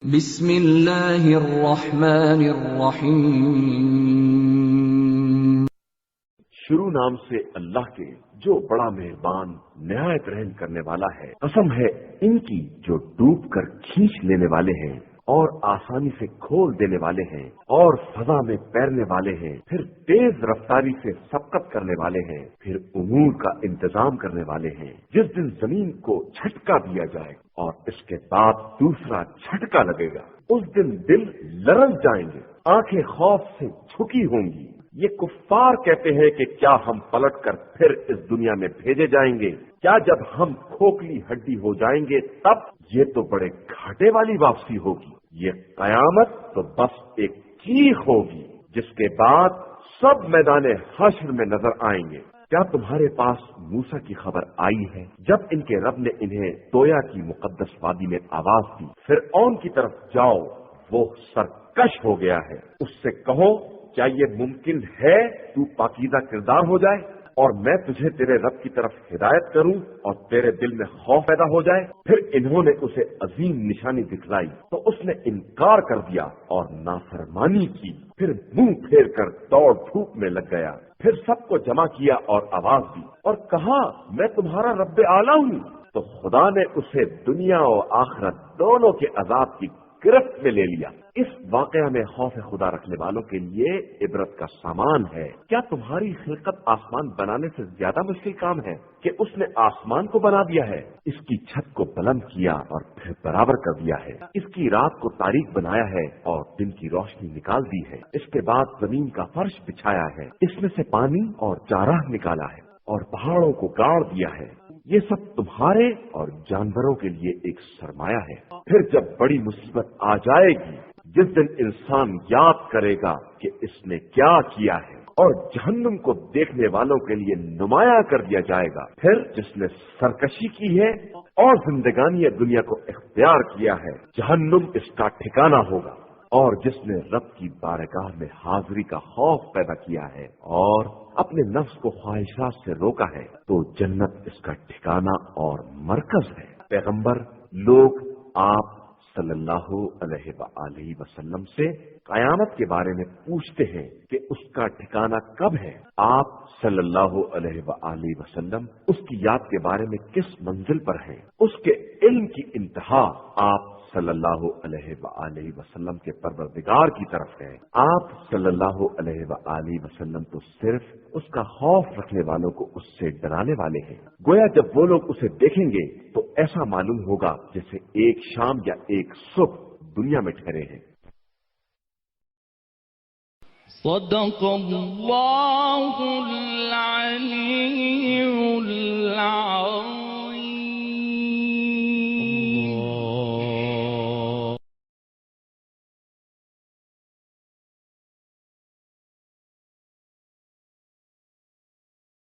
بسم اللہ الرحمن الرحیم۔ شروع نام سے اللہ کے جو بڑا مہربان نہایت رحم کرنے والا ہے۔ قسم ہے ان کی جو ڈوب کر کھینچ لینے والے ہیں اور آسانی سے کھول دینے والے ہیں اور فضا میں پیرنے والے ہیں، پھر تیز رفتاری سے سبقت کرنے والے ہیں، پھر امور کا انتظام کرنے والے ہیں۔ جس دن زمین کو جھٹکا دیا جائے اور اس کے بعد دوسرا جھٹکا لگے گا، اس دن دل لرز جائیں گے، آنکھیں خوف سے جھکی ہوں گی۔ یہ کفار کہتے ہیں کہ کیا ہم پلٹ کر پھر اس دنیا میں بھیجے جائیں گے؟ کیا جب ہم کھوکھلی ہڈی ہو جائیں گے تب؟ یہ تو بڑے گھاٹے والی واپسی ہوگی۔ یہ قیامت تو بس ایک چیخ ہوگی جس کے بعد سب میدان حشر میں نظر آئیں گے۔ کیا تمہارے پاس موسیٰ کی خبر آئی ہے جب ان کے رب نے انہیں تویا کی مقدس وادی میں آواز دی، فرعون کی طرف جاؤ، وہ سرکش ہو گیا ہے، اس سے کہو کیا یہ ممکن ہے تو پاکیزہ کردار ہو جائے اور میں تجھے تیرے رب کی طرف ہدایت کروں اور تیرے دل میں خوف پیدا ہو جائے؟ پھر انہوں نے اسے عظیم نشانی دکھلائی تو اس نے انکار کر دیا اور نافرمانی کی، پھر منہ پھیر کر دوڑ دھوپ میں لگ گیا، پھر سب کو جمع کیا اور آواز دی اور کہا میں تمہارا رب اعلیٰ ہوں۔ تو خدا نے اسے دنیا و آخرت دونوں کے عذاب کی گرفت میں لے لیا۔ اس واقعہ میں خوف خدا رکھنے والوں کے لیے عبرت کا سامان ہے۔ کیا تمہاری خلقت آسمان بنانے سے زیادہ مشکل کام ہے کہ اس نے آسمان کو بنا دیا ہے، اس کی چھت کو بلند کیا اور پھر برابر کر دیا ہے، اس کی رات کو تاریک بنایا ہے اور دن کی روشنی نکال دی ہے، اس کے بعد زمین کا فرش بچھایا ہے، اس میں سے پانی اور چارہ نکالا ہے اور پہاڑوں کو گاڑ دیا ہے۔ یہ سب تمہارے اور جانوروں کے لیے ایک سرمایہ ہے۔ پھر جب بڑی مصیبت آ جائے گی، جس دن انسان یاد کرے گا کہ اس نے کیا کیا ہے، اور جہنم کو دیکھنے والوں کے لیے نمایاں کر دیا جائے گا، پھر جس نے سرکشی کی ہے اور زندگانی دنیا کو اختیار کیا ہے، جہنم اس کا ٹھکانہ ہوگا، اور جس نے رب کی بارگاہ میں حاضری کا خوف پیدا کیا ہے اور اپنے نفس کو خواہشات سے روکا ہے، تو جنت اس کا ٹھکانہ اور مرکز ہے۔ پیغمبر لوگ آپ صلی اللہ علیہ وآلہ وسلم سے قیامت کے بارے میں پوچھتے ہیں کہ اس کا ٹھکانہ کب ہے۔ آپ صلی اللہ علیہ وآلہ وسلم اس کی یاد کے بارے میں کس منزل پر ہیں؟ اس کے علم کی انتہا آپ صلی اللہ علیہ وآلہ وسلم کے پروردگار کی طرف ہے۔ آپ صلی اللہ علیہ وآلہ وسلم تو صرف اس کا خوف رکھنے والوں کو اس سے ڈرانے والے ہیں۔ گویا جب وہ لوگ اسے دیکھیں گے تو ایسا معلوم ہوگا جیسے ایک شام یا ایک صبح دنیا میں ٹھہرے ہیں۔ صدق اللہ العلی